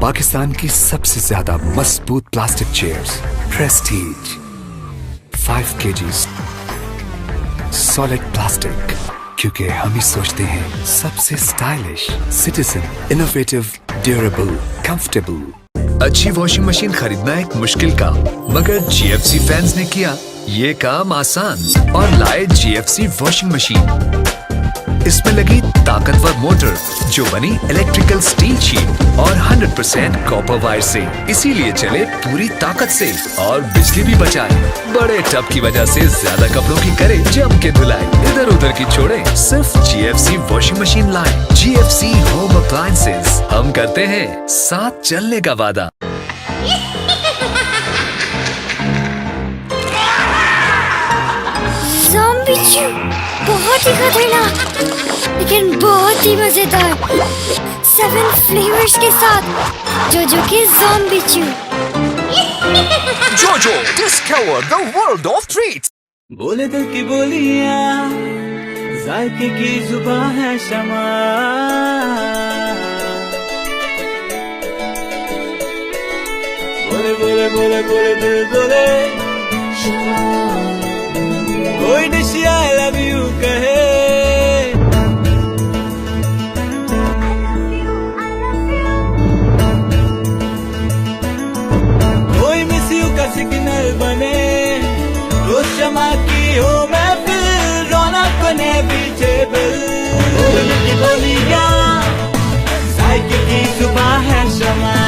Pakistan کی سب سے زیادہ مضبوط plastic chairs, Prestige 5 kg solid plastic, کیونکہ ہم ہی سوچتے ہیں سب سے stylish, Citizen, innovative, durable, comfortable. اچھی واشنگ مشین خریدنا ایک مشکل کام, مگر جی ایف سی فینس نے کیا یہ کام آسان اور لائے G F C washing machine. اس میں لگی طاقتور موٹر جو بنی الیکٹریکل سٹیل شیٹ اور 100% کاپر وائر سے, اسی لیے چلے پوری طاقت سے اور بجلی بھی بچائے. بڑے ٹب کی وجہ سے زیادہ کپڑوں کی کرے جم کے دھلائی, ادھر ادھر کی چھوڑے, صرف جی ایف سی واشنگ مشین لائیں. جی ایف سی ہوم اپلائنسز, ہم کرتے ہیں ساتھ چلنے کا وعدہ. زومبی چو بہت ہی خطرناک لیکن بہت ہی مزیدار. 7 فلیورز کے ساتھ جو کہ زومبی چو. جوجو discover the world of treats. بولے دل کی بولیاں, ذائقے کی زبان ہے شمع, بولے بولے بولے بولے دل بولے, کوئی ڈش I love you کہے, کوئی مس یو کا سگنل بنے, روز شمع کی ہو محفل, رونق بنے پیچھے بل. بولی کی بولیاں, ذائقے کی زبان ہے شمع.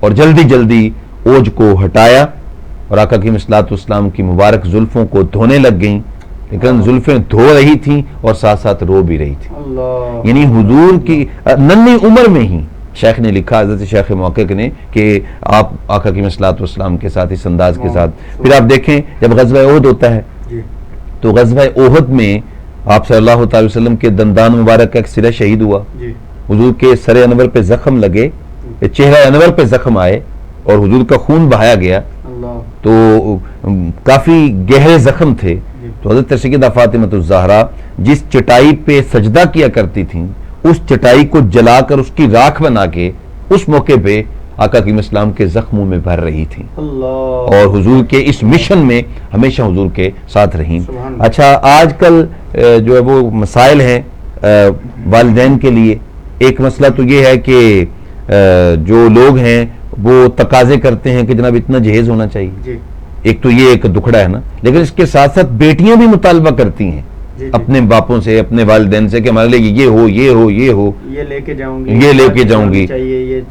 اور جلدی جلدی اوج کو ہٹایا اور آقا کی صلوات والسلام کی مبارک زلفوں کو دھونے لگ گئیں، لیکن زلفیں دھو رہی تھیں اور ساتھ ساتھ رو بھی رہی تھیں. یعنی حضور کی ننھی عمر میں ہی شیخ نے لکھا، حضرت شیخ محقق نے، کہ آپ آقا کی صلوات والسلام کے ساتھ اس انداز کے ساتھ. پھر آپ دیکھیں جب غزوہ احد ہوتا ہے تو غزوہ احد میں آپ صلی اللہ تعالی وسلم کے دندان مبارک کا ایک سرہ شہید ہوا. حضور کے سر انور پہ زخم لگے، چہرہ انور پہ زخم آئے اور حضور کا خون بہایا گیا، تو کافی گہرے زخم تھے. تو حضرت سیدہ فاطمہ الزہرا جس چٹائی پہ سجدہ کیا کرتی تھیں اس چٹائی کو جلا کر اس کی راکھ بنا کے اس موقع پہ آقا کی اسلام کے زخموں میں بھر رہی تھیں اور حضور کے اس مشن میں ہمیشہ حضور کے ساتھ رہیں. اچھا آج کل جو ہے وہ مسائل ہیں والدین کے لیے. ایک مسئلہ تو یہ ہے کہ جو لوگ ہیں وہ تقاضے کرتے ہیں کہ جناب اتنا جہیز ہونا چاہیے. ایک تو یہ ایک دکھڑا ہے نا، لیکن اس کے ساتھ ساتھ بیٹیاں بھی مطالبہ کرتی ہیں اپنے باپوں سے، اپنے والدین سے کہ ہمارے لیے یہ ہو یہ ہو یہ ہو، یہ لے کے جاؤں گی.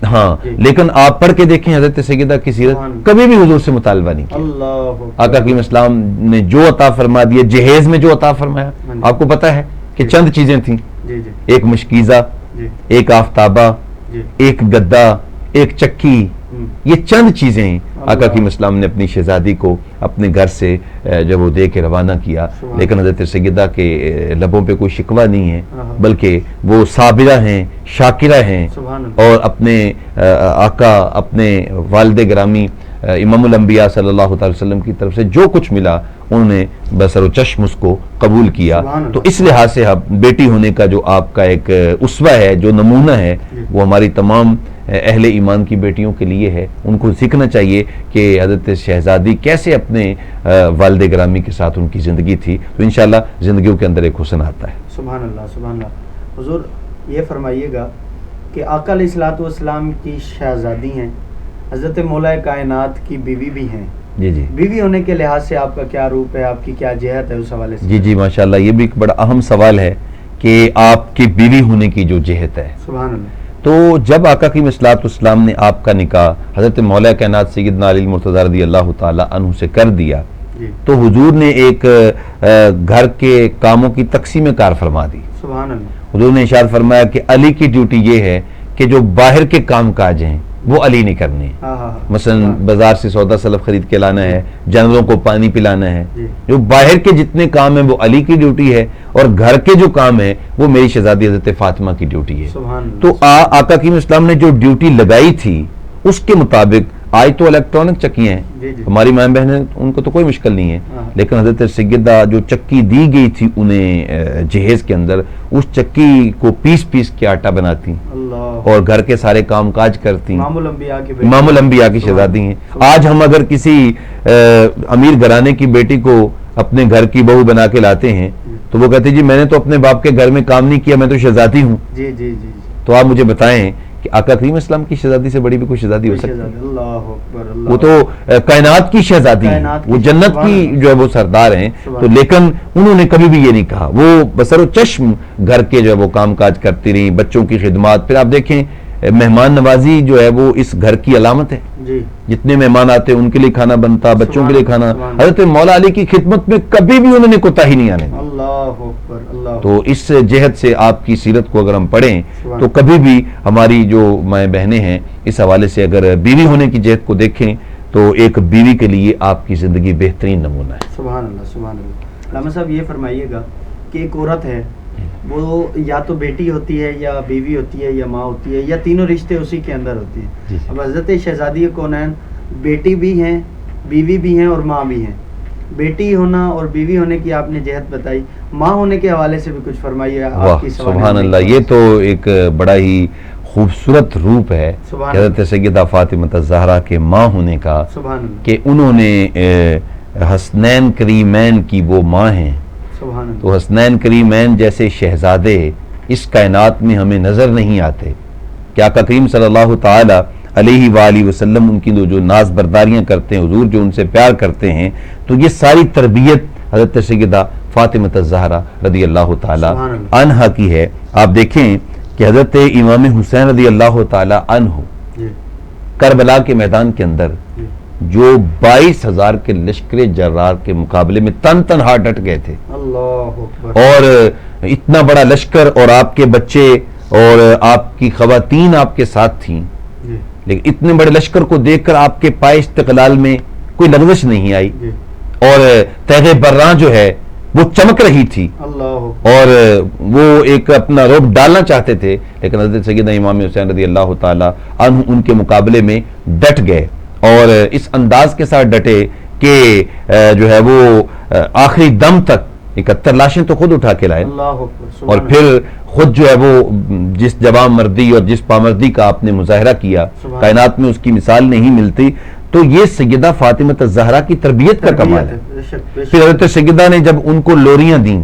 ہاں لیکن آپ پڑھ کے دیکھیں حضرت سیدہ کی سیرت، کبھی بھی حضور سے مطالبہ نہیں کیا. آقا کی اسلام نے جو عطا فرما دیا، جہیز میں جو عطا فرمایا، آپ کو پتا ہے کہ چند چیزیں تھیں، ایک مشکیزہ، ایک آفتابہ، ایک گدا، ایک چکی. یہ چند چیزیں آقا کی اسلام نے اپنی شہزادی کو اپنے گھر سے جب وہ دے کے روانہ کیا. لیکن حضرت سیدہ کے لبوں پہ کوئی شکوہ نہیں ہے، بلکہ وہ صابرہ ہیں، شاکرہ ہیں، اور اپنے آقا، اپنے والد گرامی امام الانبیاء صلی اللہ تعالی وسلم کی طرف سے جو کچھ ملا انہوں نے بسر و چشم اس کو قبول کیا. تو اس لحاظ سے بیٹی ہونے کا جو آپ کا ایک اسوہ ہے، جو نمونہ ہے، وہ ہماری تمام اہل ایمان کی بیٹیوں کے لیے ہے. ان کو سیکھنا چاہیے کہ حضرت شہزادی کیسے اپنے والد گرامی کے ساتھ ان کی زندگی تھی. تو انشاءاللہ زندگیوں کے اندر ایک حسن آتا ہے. سبحان اللہ سبحان اللہ. حضور یہ فرمائیے گا کہ آقا علیہ الصلوۃ والسلام کی شہزادی ہیں، حضرت مولا کائنات کی بیوی بھی ہیں. جی جی. بیوی ہونے کے لحاظ سے آپ کا کیا روپ ہے، آپ کی کیا جہت ہے اس حوالے سے؟ جی جی ماشاءاللہ، یہ بھی ایک بڑا اہم سوال ہے کہ آپ کی بیوی ہونے کی جو جہت ہے. سبحان اللہ. تو جب آقا کی صلوات والسلام نے آپ کا نکاح حضرت مولا کائنات سیدنا علی المرتضیٰ رضی اللہ تعالی عنہ سے کر دیا تو حضور نے ایک گھر کے کاموں کی تقسیم کار فرما دی. سبحان اللہ. حضور نے ارشاد فرمایا کہ علی کی ڈیوٹی یہ ہے کہ جو باہر کے کام کاج ہیں وہ علی نے کرنے ہیں. مثلا بازار سے سودا سلف خرید کے لانا ہے، جانوروں کو پانی پلانا ہے، جو باہر کے جتنے کام ہیں وہ علی کی ڈیوٹی ہے، اور گھر کے جو کام ہیں وہ میری شہزادی حضرت فاطمہ کی ڈیوٹی ہے. تو آقا کی اسلام نے جو ڈیوٹی لگائی تھی اس کے مطابق آج تو الیکٹرانک چکیاں ہیں، ہماری ماں بہنیں ان کو تو کوئی مشکل نہیں ہے، لیکن حضرت سیدہ جو چکی دی گئی تھی انہیں جہیز کے اندر، اس چکی کو پیس پیس کے آٹا بناتی اور گھر کے سارے کام کاج کرتی. امام الانبیاء کی شہزادی ہیں. آج ہم اگر کسی امیر گھرانے کی بیٹی کو اپنے گھر کی بہو بنا کے لاتے ہیں تو وہ کہتے جی میں نے تو اپنے باپ کے گھر میں کام نہیں کیا، میں تو شہزادی ہوں. جی جی جی. تو آپ مجھے بتائیں کہ آقا کریم اسلام کی شہزادی سے بڑی بھی کوئی شہزادی ہو سکتی ہے؟ وہ تو کائنات کی شہزادی ہیں، وہ جنت کی جو ہے وہ سردار ہیں. تو لیکن انہوں نے کبھی بھی یہ نہیں کہا، وہ بسر و چشم گھر کے جو ہے وہ کام کاج کرتی رہی، بچوں کی خدمات. پھر آپ دیکھیں مہمان نوازی جو ہے وہ اس گھر کی علامت ہے. جتنے مہمان آتے ان کے لیے کھانا بنتا، بچوں کے لیے کھانا. حضرت مولا علی کی خدمت میں کبھی بھی انہوں نے کوتاہی نہیں آنے دی. تو اس جہت سے آپ کی سیرت کو اگر ہم پڑھیں تو کبھی بھی ہماری جو مائیں بہنیں ہیں اس حوالے سے اگر بیوی ہونے کی جہت کو دیکھیں تو ایک بیوی کے لیے آپ کی زندگی بہترین نمونہ ہے. سبحان اللہ سبحان اللہ. علامہ صاحب یہ فرمائیے گا کہ ایک عورت ہے وہ یا تو بیٹی ہوتی ہے یا بیوی ہوتی ہے یا ماں ہوتی ہے یا تینوں رشتے اسی کے اندر ہوتے ہیں. اب حضرت شہزادی کونین بیٹی بھی ہیں، بیوی بھی ہیں اور ماں بھی ہیں. بیٹی ہونا اور بیوی ہونے کی آپ نے جہت بتائی، ماں ہونے کے حوالے سے بھی کچھ فرمائیے. سبحان اللہ. یہ تو ایک بڑا ہی خوبصورت روپ ہے حضرت سیدہ فاطمہ الزہرا کے ماں ہونے کا، کہ انہوں نے حسنین کریمین کی وہ ماں ہیں. تو حسنین کریمین جیسے شہزادے اس کائنات میں ہمیں نظر نہیں آتے کہ آقا کریم صلی اللہ تعالی علیہ وآلہ وسلم ان کی جو ناز برداریاں کرتے ہیں، حضور جو ان سے پیار کرتے ہیں، تو یہ ساری تربیت حضرت سیدہ فاطمہ الزہرا رضی اللہ تعالی عنہا کی ہے. آپ دیکھیں کہ حضرت امام حسین رضی اللہ تعالی عنہ کربلا کے میدان کے اندر جو 22,000 کے لشکر جرار کے مقابلے میں تن تنہا ڈٹ گئے تھے، اللہ اکبر، اور اتنا بڑا لشکر اور آپ کے بچے اور آپ کی خواتین آپ کے ساتھ تھیں، لیکن اتنے بڑے لشکر کو دیکھ کر آپ کے پائے استقلال میں کوئی لغزش نہیں آئی، اور تیغ براں جو ہے وہ چمک رہی تھی، اور وہ ایک اپنا رعب ڈالنا چاہتے تھے، لیکن حضرت سیدنا امام حسین رضی اللہ تعالی عنہ ان کے مقابلے میں ڈٹ گئے، اور اس انداز کے ساتھ ڈٹے کہ جو ہے وہ آخری دم تک 71 لاشیں تو خود اٹھا کے لائے، اور پھر خود جو ہے وہ جس جوان مردی اور جس پامردی کا آپ نے مظاہرہ کیا، کائنات میں اس کی مثال نہیں ملتی. تو یہ سیدہ فاطمہ الزہرا کی تربیت کا کمال ہے. پھر حضرت سیدہ نے جب ان کو لوریاں دیں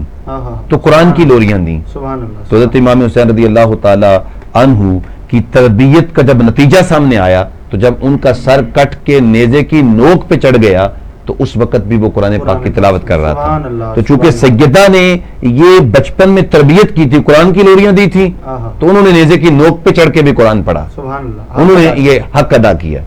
تو قرآن کی لوریاں دیں، تو حضرت امام حسین رضی اللہ تعالی عنہ کی تربیت کا جب نتیجہ سامنے آیا، تو جب ان کا سر کٹ کے نیزے کی نوک پہ چڑھ گیا تو اس وقت بھی وہ قرآن پاک کی تلاوت کر رہا تھا. تو چونکہ سیدہ نے یہ بچپن میں تربیت کی تھی، قرآن کی لوریاں دی تھی، تو انہوں نے نیزے کی نوک پہ چڑھ کے بھی قرآن پڑھا، انہوں نے یہ حق ادا کیا.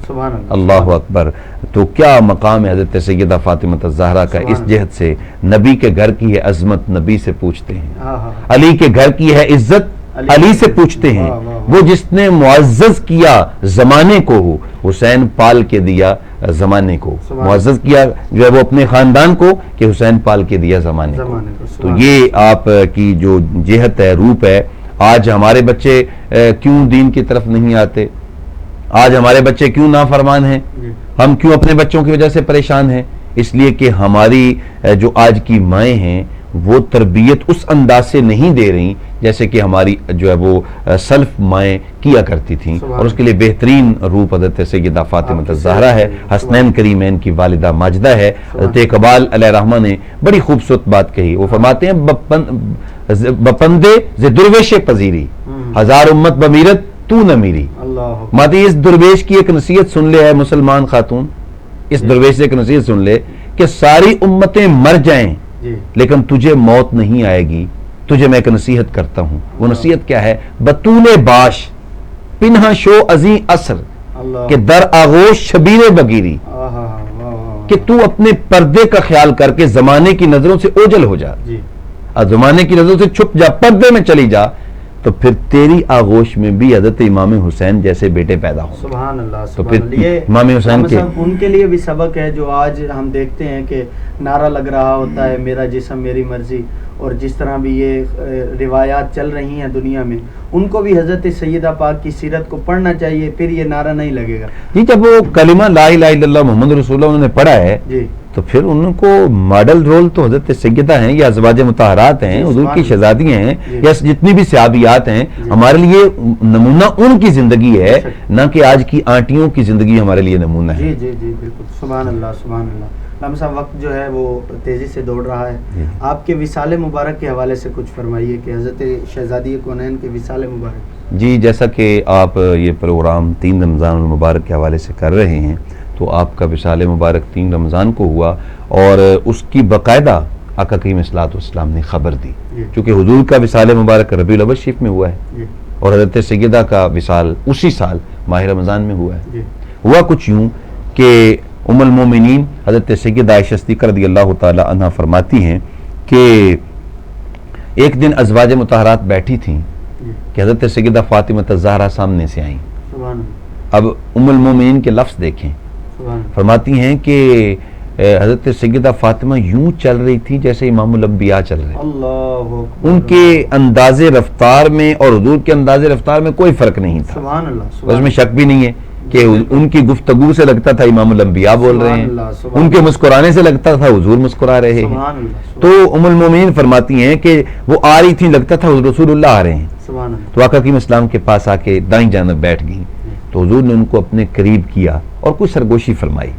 اللہ اکبر. تو کیا مقام ہے حضرت سیدہ فاطمہ الزہرا کا. اس جہت سے نبی کے گھر کی ہے عظمت، نبی سے پوچھتے ہیں. علی کے گھر کی ہے عزت، علی سے پوچھتے ہیں. وہ جس نے معزز کیا زمانے کو، حسین پال کے دیا زمانے کو، معزز کیا جو ہے وہ اپنے خاندان کو، کہ حسین پال کے دیا زمانے کو. تو یہ آپ کی جو جہت ہے، روپ ہے. آج ہمارے بچے کیوں دین کی طرف نہیں آتے؟ آج ہمارے بچے کیوں نافرمان ہیں؟ ہم کیوں اپنے بچوں کی وجہ سے پریشان ہیں؟ اس لیے کہ ہماری جو آج کی مائیں ہیں وہ تربیت اس انداز سے نہیں دے رہی جیسے کہ ہماری جو ہے وہ سلف مائیں کیا کرتی تھیں. اور اس کے لیے بہترین روپ حضرت سیدہ فاطمہ الزہرا ہے، حسنین کریمین کی والدہ ماجدہ ہے. حضرت اقبال علیہ الرحمہ نے بڑی خوبصورت بات کہی. وہ فرماتے ہیں بپندے ز درویش پذیری، ہزار امت بمیرت تو نہ میری. ماتی اس درویش کی ایک نصیحت سن لے ہے مسلمان خاتون، اس درویش سے ایک نصیحت سن لے کہ ساری امتیں مر جائیں لیکن تجھے موت نہیں آئے گی. تجھے میں ایک نصیحت کرتا ہوں. وہ نصیحت کیا ہے؟ بطول باش پنہا شو ازیں اثر کہ در آغوش شبیر بگیری، کہ تو اپنے پردے کا خیال کر کے زمانے کی نظروں سے اوجھل ہو جا، زمانے کی نظروں سے چھپ جا، پردے میں چلی جا، تو پھر تیری آغوش میں بھی حضرت امام حسین جیسے بیٹے پیدا ہوں. سبحان اللہ. تو پھر امام حسین کے ان کے لیے بھی سبق ہے جو آج ہم دیکھتے ہیں کہ نعرہ لگ رہا ہوتا ہے میرا جسم میری مرضی، اور جس طرح بھی یہ روایات چل رہی ہیں دنیا میں، ان کو بھی حضرت سیدہ پاک کی سیرت کو پڑھنا چاہیے، پھر یہ نعرہ نہیں لگے گا. جی جب وہ کلمہ لا الہ الا اللہ محمد رسول اللہ انہوں نے پڑھا ہے تو پھر ان کو ماڈل رول تو حضرت سیدہ ہیں یا ازواج مطہرات ہیں، حضور کی شہزادیاں ہیں، یا جتنی بھی صحابیات ہیں. ہمارے لیے نمونہ ان کی زندگی ہے، نہ کہ آج کی آنٹیوں کی زندگی ہمارے لیے نمونہ ہے. جی جی جی بالکل. سبحان اللہ سبحان اللہ. علامہ صاحب وقت جو ہے وہ تیزی سے دوڑ رہا ہے. آپ کے وصال مبارک کے حوالے سے کچھ فرمائیے کہ حضرت شہزادی کونین کے وصال مبارک. جی جیسا کہ آپ یہ پروگرام 3 رمضان المبارک کے حوالے سے کر رہے ہیں، تو آپ کا وصال مبارک 3 رمضان کو ہوا، اور اس کی باقاعدہ آقا کریم صلی اللہ علیہ وسلم نے خبر دی. چونکہ حضور کا وصال مبارک ربیع الاول شریف میں ہوا ہے، اور حضرت سیدہ کا وصال اسی سال ماہ رمضان میں ہوا ہے. ہوا کچھ یوں کہ ام المومنین حضرت سیدہ عائشہ صدیقہ رضی اللہ تعالی عنہ فرماتی ہیں کہ ایک دن ازواج مطہرات بیٹھی تھیں کہ حضرت سیدہ فاطمہ الزہرا سامنے سے آئیں. اب ام المومنین کے لفظ دیکھیں. فرماتی ہیں کہ حضرت سیدہ فاطمہ یوں چل رہی تھی جیسے امام الانبیاء چل رہے. ان کے انداز رفتار میں اور حضور کے انداز رفتار میں کوئی فرق نہیں تھا. اس میں شک بھی نہیں ہے کہ ان کی گفتگو سے لگتا تھا امام الانبیاء بول رہے ہیں، ان کے مسکرانے سے لگتا تھا حضور مسکرا رہے ہیں. تو ام المومنین فرماتی ہیں کہ وہ آ رہی تھی، لگتا تھا رسول اللہ آ رہے ہیں. تو آقا کریم اسلام کے پاس آ کے دائیں جانب بیٹھ گئی. تو حضور نے ان کو اپنے قریب کیا اور کچھ سرگوشی فرمائی.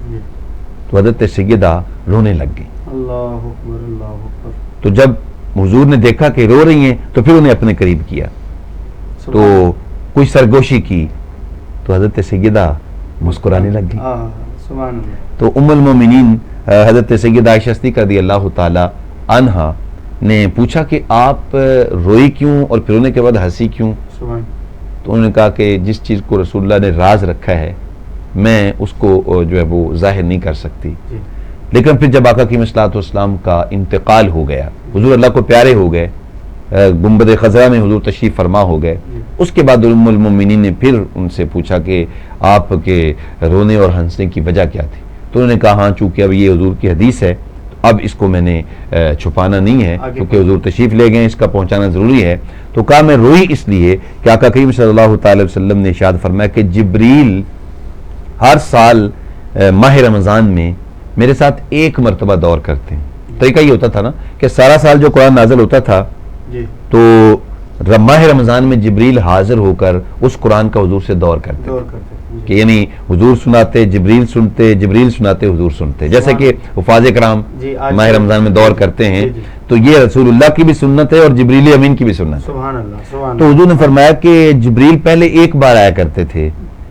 تو حضرت سیدہ رونے لگ گئی. تو جب حضور نے دیکھا کہ رو رہی ہیں تو پھر انہیں اپنے قریب کیا، تو کچھ سرگوشی کی، تو حضرت سیدہ مسکرانے لگ گئی. تو ام المومنین حضرت سیدہ عائشہ صدیقہ رضی اللہ تعالی عنہا نے پوچھا کہ آپ روئی کیوں اور پھر رونے کے بعد ہنسی کیوں؟ تو انہوں نے کہا کہ جس چیز کو رسول اللہ نے راز رکھا ہے میں اس کو جو ہے وہ ظاہر نہیں کر سکتی. جی. لیکن پھر جب آقا کریم صلی اللہ علیہ وسلم کا انتقال ہو گیا، حضور اللہ کو پیارے ہو گئے، گنبد خضرا میں حضور تشریف فرما ہو گئے، اس کے بعد ام المومنین نے پھر ان سے پوچھا کہ آپ کے رونے اور ہنسنے کی وجہ کیا تھی؟ تو انہوں نے کہا ہاں چونکہ اب یہ حضور کی حدیث ہے اب اس کو میں نے چھپانا نہیں ہے کیونکہ حضور تشریف لے گئے، اس کا پہنچانا ضروری ہے. تو کہا میں روئی اس لیے کہ آقا کریم صلی اللہ تعالی وسلم نے ارشاد فرمایا کہ جبریل ہر سال ماہ رمضان میں میرے ساتھ ایک مرتبہ دور کرتے ہیں. طریقہ یہ ہوتا تھا نا کہ سارا سال جو قرآن نازل ہوتا تھا تو ماہ رمضان میں جبریل حاضر ہو کر اس قرآن کا حضور سے دور کرتے کہ یعنی حضور سناتے جبریل سنتے، جبریل سناتے حضور سنتے. جیسے کہ حفاظ کرام ماہ رمضان میں دور کرتے ہیں تو یہ رسول اللہ کی بھی سنت ہے اور جبریل امین کی بھی سنت ہے. تو حضور نے فرمایا کہ جبریل پہلے ایک بار آیا کرتے تھے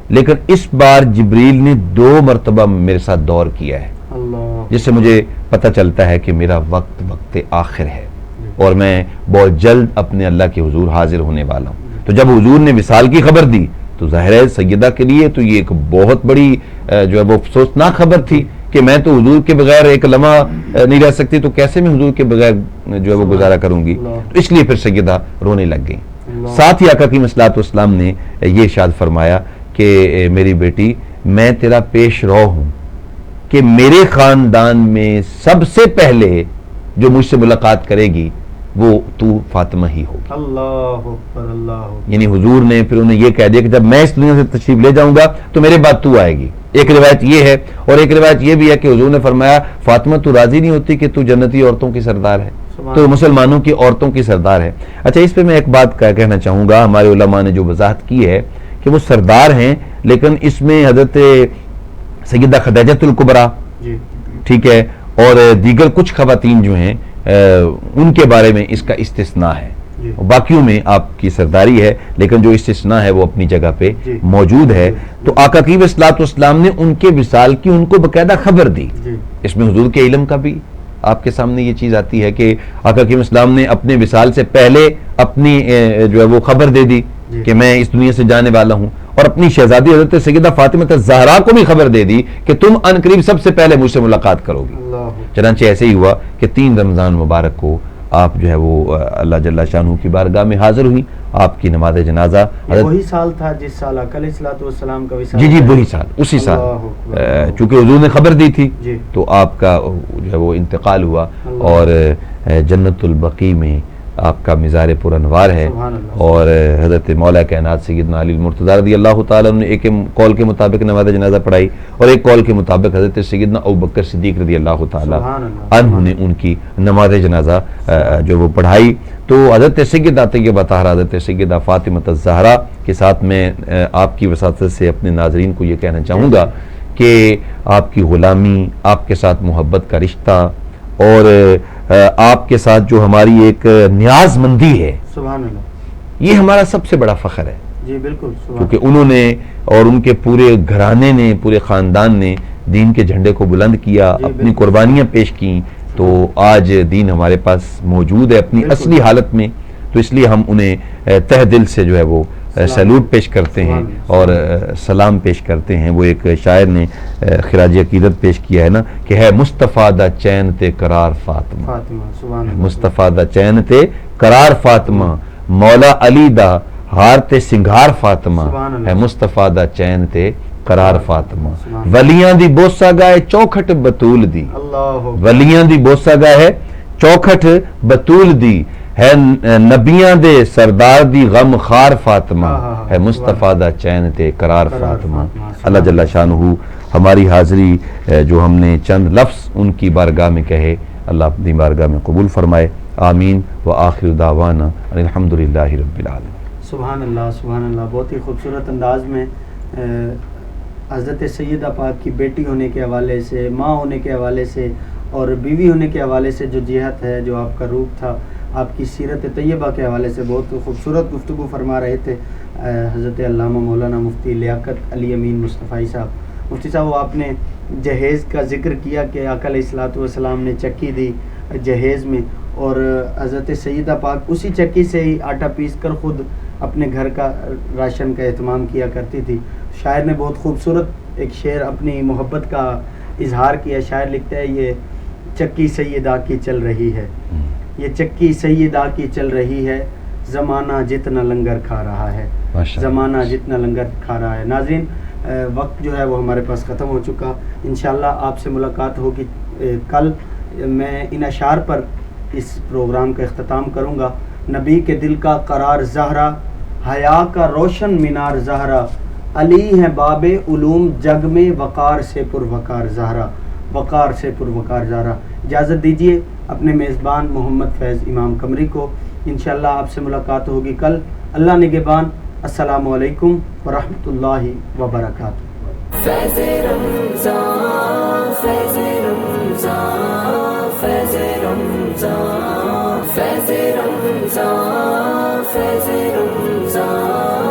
لیکن اس بار جبریل نے 2 مرتبہ میرے ساتھ دور کیا ہے، جس سے مجھے پتہ چلتا ہے کہ میرا وقت آخر ہے اور میں بہت جلد اپنے اللہ کے حضور حاضر ہونے والا ہوں. تو جب حضور نے وصال کی خبر دی تو ظاہر ہے سیدہ کے لیے تو یہ ایک بہت بڑی جو ہے وہ افسوسناک خبر تھی کہ میں تو حضور کے بغیر ایک لمحہ نہیں رہ سکتی، تو کیسے میں حضور کے بغیر جو ہے وہ گزارا کروں گی. تو اس لیے پھر سیدہ رونے لگ گئی. ساتھ ہی آقا کی صلی اللہ نے یہ ارشاد فرمایا کہ میری بیٹی میں تیرا پیش رو ہوں کہ میرے خاندان میں سب سے پہلے جو مجھ سے ملاقات کرے گی وہ تو فاطمہ ہی ہوگی. اللہ اکبر اللہ اکبر. یعنی حضور نے پھر انہیں یہ کہہ دیا کہ جب میں اس دنیا سے تشریف لے جاؤں گا تو میرے بعد تو آئے گی. ایک روایت یہ ہے اور ایک روایت یہ بھی ہے کہ حضور نے فرمایا فاطمہ تو راضی نہیں ہوتی کہ تو جنتی عورتوں کی سردار ہے، تو مسلمانوں کی عورتوں کی سردار ہے. اچھا اس پہ میں ایک بات کہنا چاہوں گا، ہمارے علماء نے جو وضاحت کی ہے کہ وہ سردار ہیں لیکن اس میں حضرت سیدہ خدیجہ الکبریٰ ٹھیک ہے اور دیگر کچھ خواتین جو ہیں ان کے بارے میں اس کا استثناء ہے. باقیوں میں آپ کی سرداری ہے لیکن جو استثناء ہے وہ اپنی جگہ پہ موجود ہے. تو آقا کریم صلی اللہ علیہ وسلم نے ان کے وصال کی ان کو باقاعدہ خبر دی. اس میں حضور کے علم کا بھی آپ کے سامنے یہ چیز آتی ہے کہ آقا کریم صلی اللہ علیہ وسلم نے اپنے وصال سے پہلے اپنی جو ہے وہ خبر دے دی کہ میں اس دنیا سے جانے والا ہوں، اور اپنی شہزادی حضرت سیدہ فاطمہ الزہرا کو بھی خبر دے دی کہ تم ان قریب سب سے پہلے مجھ سے ملاقات کرو گی. چنانچہ ایسے ہی ہوا کہ 3 رمضان مبارک کو آپ جو ہے وہ اللہ جل شانہ کی بارگاہ میں حاضر ہوئی. آپ کی نماز جنازہ وہی سال تھا جس سال آقا علیہ الصلوۃ والسلام کا وصال. جی وہی سال، اسی سال چونکہ حضور نے خبر دی تھی تو آپ کا جو ہے وہ انتقال ہوا اور جنت البقیع میں آپ کا مزار پر انوار ہے. اور حضرت مولا کائنات سیدنا علی المرتضیٰ رضی اللہ تعالیٰ نے ایک قول کے مطابق نماز جنازہ پڑھائی اور ایک قول کے مطابق حضرت سیدنا ابوبکر صدیق رضی اللہ تعالیٰ عنہ نے ان کی نماز جنازہ جو وہ پڑھائی. تو حضرت سیدہ طیبہ طاہرہ حضرت سیدہ فاطمہ الزہرا کے ساتھ میں آپ کی وساطت سے اپنے ناظرین کو یہ کہنا چاہوں گا کہ آپ کی غلامی، آپ کے ساتھ محبت کا رشتہ اور آپ کے ساتھ جو ہماری ایک نیاز مندی ہے، سبحان اللہ، یہ ہمارا سب سے بڑا فخر ہے. جی بالکل، کیونکہ انہوں نے اور ان کے پورے گھرانے نے، پورے خاندان نے دین کے جھنڈے کو بلند کیا، اپنی قربانیاں پیش کیں تو آج دین ہمارے پاس موجود ہے اپنی اصلی حالت میں. تو اس لیے ہم انہیں تہ دل سے جو ہے وہ سیلوٹ پیش کرتے ہیں اور سلام پیش کرتے ہیں. وہ ایک شاعر نے خراج عقیدت پیش کیا ہے نا کہ ہے مصطفیٰ دا چین تے قرار فاطمہ، مصطفیٰ دا چین تے قرار فاطمہ، مولا علی دا ہار تے سنگھار فاطمہ، ہے مصطفیٰ دا چین تے قرار فاطمہ. ولیاں دی بوسا گائے چوکھٹ بطول دی، ولیاں دی بوسا گائے چوکھٹ بطول دی، ہے نبیاں دے سردار دی غم خار فاطمہ، ہے مصطفیٰ دا چین تے قرار فاطمہ. اللہ جل شانہ ہماری حاضری جو ہم نے چند لفظ ان کی بارگاہ میں کہے اللہ اپنی بارگاہ میں قبول فرمائے. آمین وآخر دعوانا الحمدللہ رب العالمین. سبحان اللہ سبحان اللہ. بہت ہی خوبصورت انداز میں حضرت سیدہ پاک کی بیٹی ہونے کے حوالے سے، ماں ہونے کے حوالے سے اور بیوی ہونے کے حوالے سے جو جہت ہے، جو آپ کا روپ تھا، آپ کی سیرت طیبہ کے حوالے سے بہت خوبصورت گفتگو فرما رہے تھے حضرت علامہ مولانا مفتی لیاقت علی امین مصطفی صاحب. مفتی صاحب، وہ آپ نے جہیز کا ذکر کیا کہ آقا علیہ الصلوۃ والسلام نے چکی دی جہیز میں اور حضرت سیدہ پاک اسی چکی سے ہی آٹا پیس کر خود اپنے گھر کا راشن کا اہتمام کیا کرتی تھی. شاعر نے بہت خوبصورت ایک شعر اپنی محبت کا اظہار کیا. شاعر لکھتا ہے یہ چکی سیدہ کی چل رہی ہے, یہ چکی سیدہ کی چل رہی ہے, زمانہ جتنا لنگر کھا رہا ہے, زمانہ جتنا لنگر کھا رہا ہے. ناظرین وقت جو ہے وہ ہمارے پاس ختم ہو چکا. انشاءاللہ آپ سے ملاقات ہوگی کل. میں ان اشعار پر اس پروگرام کا اختتام کروں گا. نبی کے دل کا قرار زہرا, حیا کا روشن مینار زہرا, علی ہیں باب علوم جگ میں وقار سے پروقار زہرا, وقار سے پروقار زہرا. اجازت دیجیے اپنے میزبان محمد فیض امام قمری کو. انشاءاللہ آپ سے ملاقات ہوگی کل. اللہ نگہبان. السلام علیکم ورحمۃ اللہ وبرکاتہ. فیض رمضان فیض رمضان فیض رمضان فیض رمضان فیض رمضان